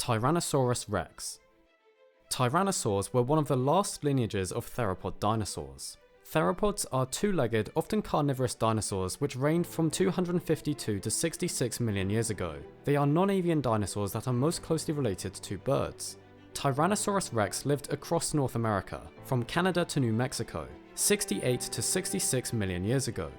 Tyrannosaurus Rex. Tyrannosaurs were one of the last lineages of theropod dinosaurs. Theropods are two-legged, often carnivorous dinosaurs which reigned from 252 to 66 million years ago. They are non-avian dinosaurs that are most closely related to birds. Tyrannosaurus rex lived across North America, from Canada to New Mexico, 68 to 66 million years ago.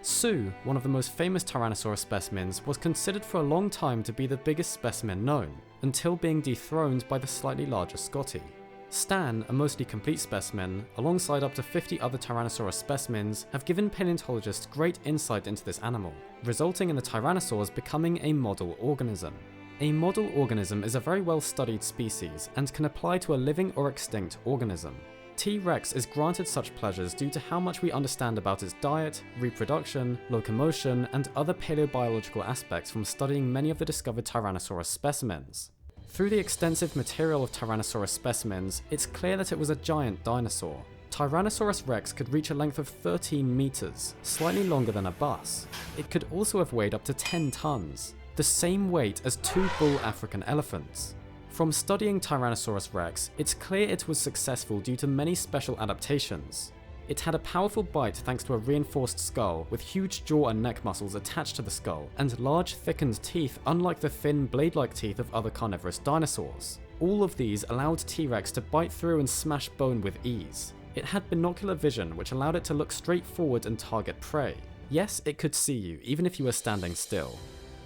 Sue, one of the most famous Tyrannosaurus specimens, was considered for a long time to be the biggest specimen known, until being dethroned by the slightly larger Scotty. Stan, a mostly complete specimen, alongside up to 50 other Tyrannosaurus specimens, have given paleontologists great insight into this animal, resulting in the Tyrannosaurs becoming a model organism. A model organism is a very well studied species and can apply to a living or extinct organism. T-Rex is granted such pleasures due to how much we understand about its diet, reproduction, locomotion, and other paleobiological aspects from studying many of the discovered Tyrannosaurus specimens. Through the extensive material of Tyrannosaurus specimens, it's clear that it was a giant dinosaur. Tyrannosaurus rex could reach a length of 13 meters, slightly longer than a bus. It could also have weighed up to 10 tons, the same weight as 2 bull African elephants. From studying Tyrannosaurus rex, it's clear it was successful due to many special adaptations. It had a powerful bite thanks to a reinforced skull with huge jaw and neck muscles attached to the skull, and large thickened teeth unlike the thin blade-like teeth of other carnivorous dinosaurs. All of these allowed T-Rex to bite through and smash bone with ease. It had binocular vision which allowed it to look straight forward and target prey. Yes, it could see you even if you were standing still.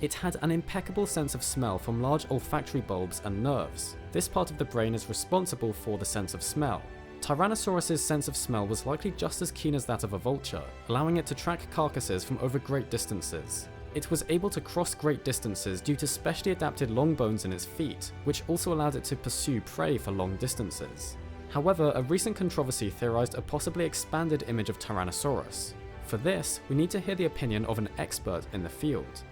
It had an impeccable sense of smell from large olfactory bulbs and nerves. This part of the brain is responsible for the sense of smell. Tyrannosaurus's sense of smell was likely just as keen as that of a vulture, allowing it to track carcasses from over great distances. It was able to cross great distances due to specially adapted long bones in its feet, which also allowed it to pursue prey for long distances. However, a recent controversy theorized a possibly expanded image of Tyrannosaurus. For this, we need to hear the opinion of an expert in the field.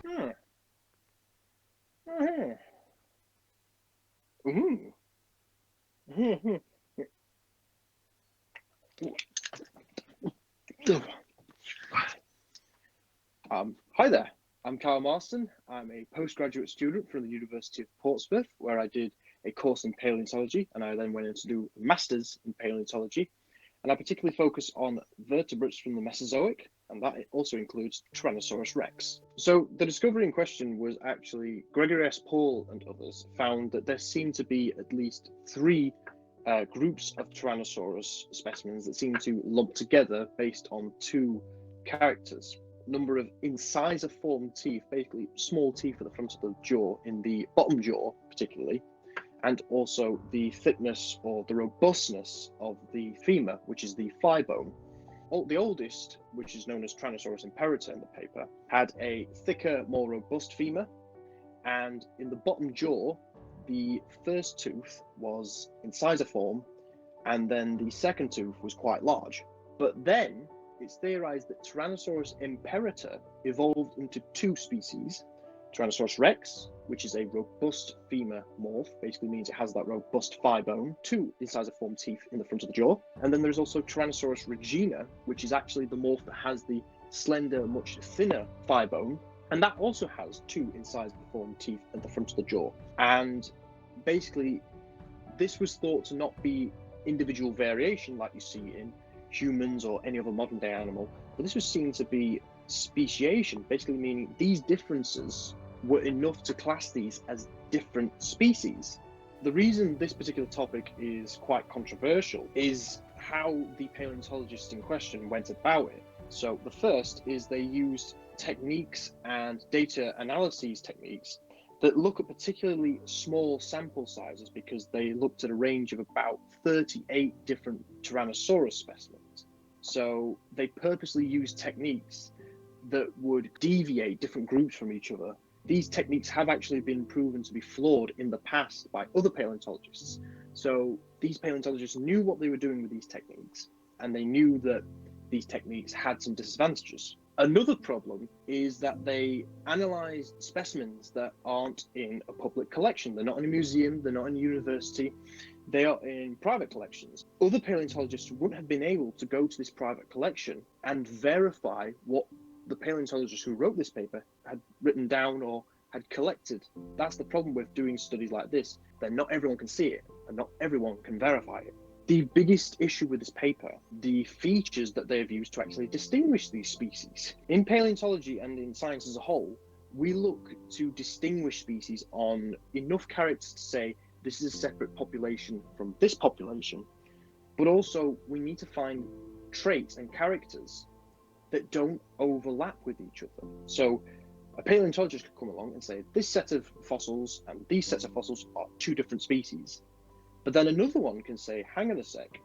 Hi there, I'm Marson. I'm a postgraduate student from the University of Portsmouth, where I did a course in paleontology, and I then went on to do a master's in paleontology. And I particularly focus on vertebrates from the Mesozoic, and that also includes Tyrannosaurus rex. So the discovery in question was actually Gregory S. Paul and others found that there seemed to be at least 3 groups of Tyrannosaurus specimens that seem to lump together based on 2 characters. Number of incisor-formed teeth, basically small teeth at the front of the jaw, in the bottom jaw particularly, and also the thickness or the robustness of the femur, which is the thigh bone. The oldest, which is known as Tyrannosaurus Imperator in the paper, had a thicker, more robust femur, and in the bottom jaw, the first tooth was incisor-form, and then the second tooth was quite large. But then it's theorized that Tyrannosaurus Imperator evolved into 2 species, Tyrannosaurus rex, which is a robust femur morph, basically means it has that robust thigh bone, 2 incisor-formed teeth in the front of the jaw. And then there's also Tyrannosaurus Regina, which is actually the morph that has the slender, much thinner thigh bone, and that also has 2 incisor-formed teeth at the front of the jaw. And basically, this was thought to not be individual variation like you see in humans or any other modern day animal, but this was seen to be speciation, basically meaning these differences were enough to class these as different species. The reason this particular topic is quite controversial is how the paleontologists in question went about it. So the first is they used techniques and data analyses techniques that look at particularly small sample sizes, because they looked at a range of about 38 different Tyrannosaurus specimens. So they purposely used techniques that would deviate different groups from each other. These techniques have actually been proven to be flawed in the past by other paleontologists. So these paleontologists knew what they were doing with these techniques, and they knew that these techniques had some disadvantages. Another problem is that they analysed specimens that aren't in a public collection. They're not in a museum, they're not in a university, they are in private collections. Other paleontologists wouldn't have been able to go to this private collection and verify what the paleontologist who wrote this paper had written down or had collected. That's the problem with doing studies like this, that not everyone can see it and not everyone can verify it. The biggest issue with this paper, the features that they have used to actually distinguish these species. In paleontology and in science as a whole, we look to distinguish species on enough characters to say this is a separate population from this population, but also we need to find traits and characters that don't overlap with each other. So a paleontologist could come along and say this set of fossils and these sets of fossils are two different species. But then another one can say, hang on a sec,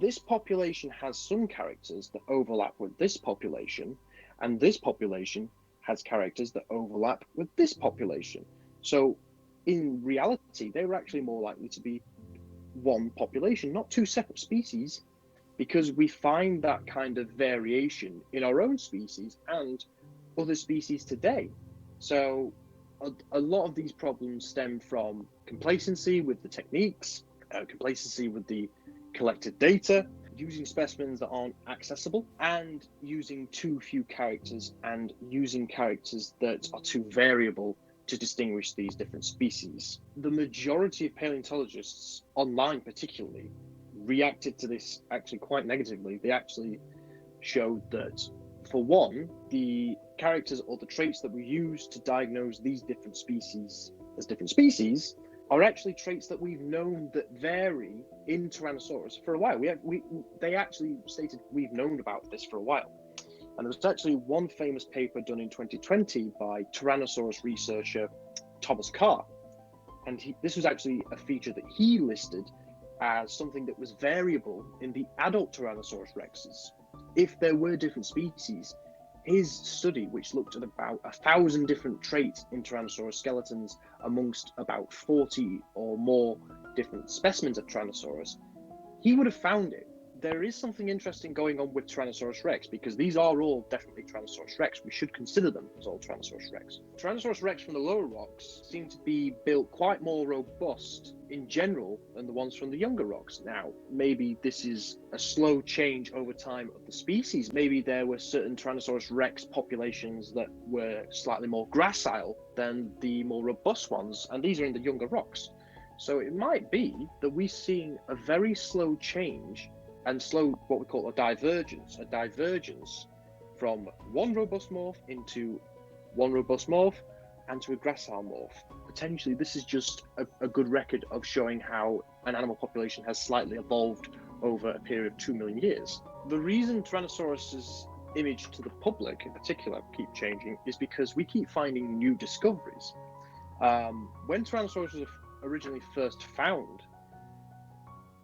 this population has some characters that overlap with this population, and this population has characters that overlap with this population. So in reality, they were actually more likely to be one population, not two separate species, because we find that kind of variation in our own species and other species today. So a lot of these problems stem from complacency with the techniques, complacency with the collected data, using specimens that aren't accessible, and using too few characters and using characters that are too variable to distinguish these different species. The majority of paleontologists, online particularly, reacted to this actually quite negatively. They actually showed that, for one, the characters or the traits that we use to diagnose these different species as different species are actually traits that we've known that vary in Tyrannosaurus for a while. They actually stated we've known about this for a while. And there was actually one famous paper done in 2020 by Tyrannosaurus researcher Thomas Carr. And this was actually a feature that he listed as something that was variable in the adult Tyrannosaurus Rexes. If there were different species, his study, which looked at about 1,000 different traits in Tyrannosaurus skeletons amongst about 40 or more different specimens of Tyrannosaurus, he would have found it. There is something interesting going on with Tyrannosaurus Rex, because these are all definitely Tyrannosaurus Rex. We should consider them as all Tyrannosaurus Rex. Tyrannosaurus Rex from the lower rocks seem to be built quite more robust in general than the ones from the younger rocks. Now, maybe this is a slow change over time of the species. Maybe there were certain Tyrannosaurus Rex populations that were slightly more gracile than the more robust ones, and these are in the younger rocks. So it might be that we're seeing a very slow change and slow, what we call a divergence from one robust morph into one robust morph and to a gracile morph. Potentially, this is just a good record of showing how an animal population has slightly evolved over a period of 2 million years. The reason Tyrannosaurus's image to the public in particular keep changing is because we keep finding new discoveries. When Tyrannosaurus was originally first found,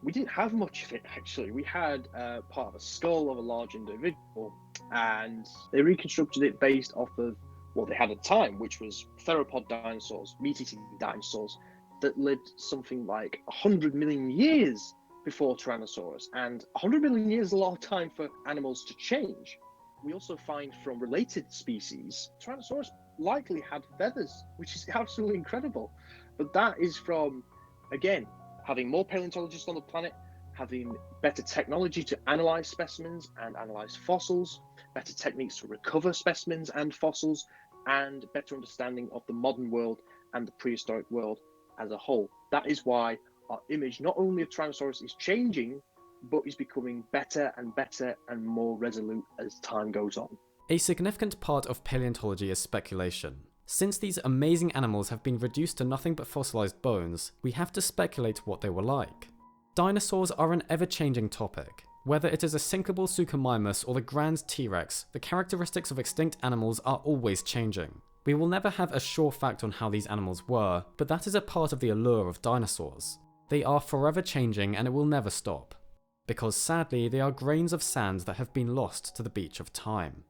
we didn't have much of it, actually. We had part of a skull of a large individual, and they reconstructed it based off of what they had at the time, which was theropod dinosaurs, meat-eating dinosaurs, that lived something like 100 million years before Tyrannosaurus. And 100 million years is a lot of time for animals to change. We also find from related species, Tyrannosaurus likely had feathers, which is absolutely incredible. But that is from, again, having more paleontologists on the planet, having better technology to analyze specimens and analyze fossils, better techniques to recover specimens and fossils, and better understanding of the modern world and the prehistoric world as a whole. That is why our image, not only of Tyrannosaurus, is changing, but is becoming better and better and more resolute as time goes on. A significant part of paleontology is speculation. Since these amazing animals have been reduced to nothing but fossilized bones, we have to speculate what they were like. Dinosaurs are an ever-changing topic. Whether it is a sinkable Suchomimus or the grand T-Rex, the characteristics of extinct animals are always changing. We will never have a sure fact on how these animals were, but that is a part of the allure of dinosaurs. They are forever changing and it will never stop. Because sadly, they are grains of sand that have been lost to the beach of time.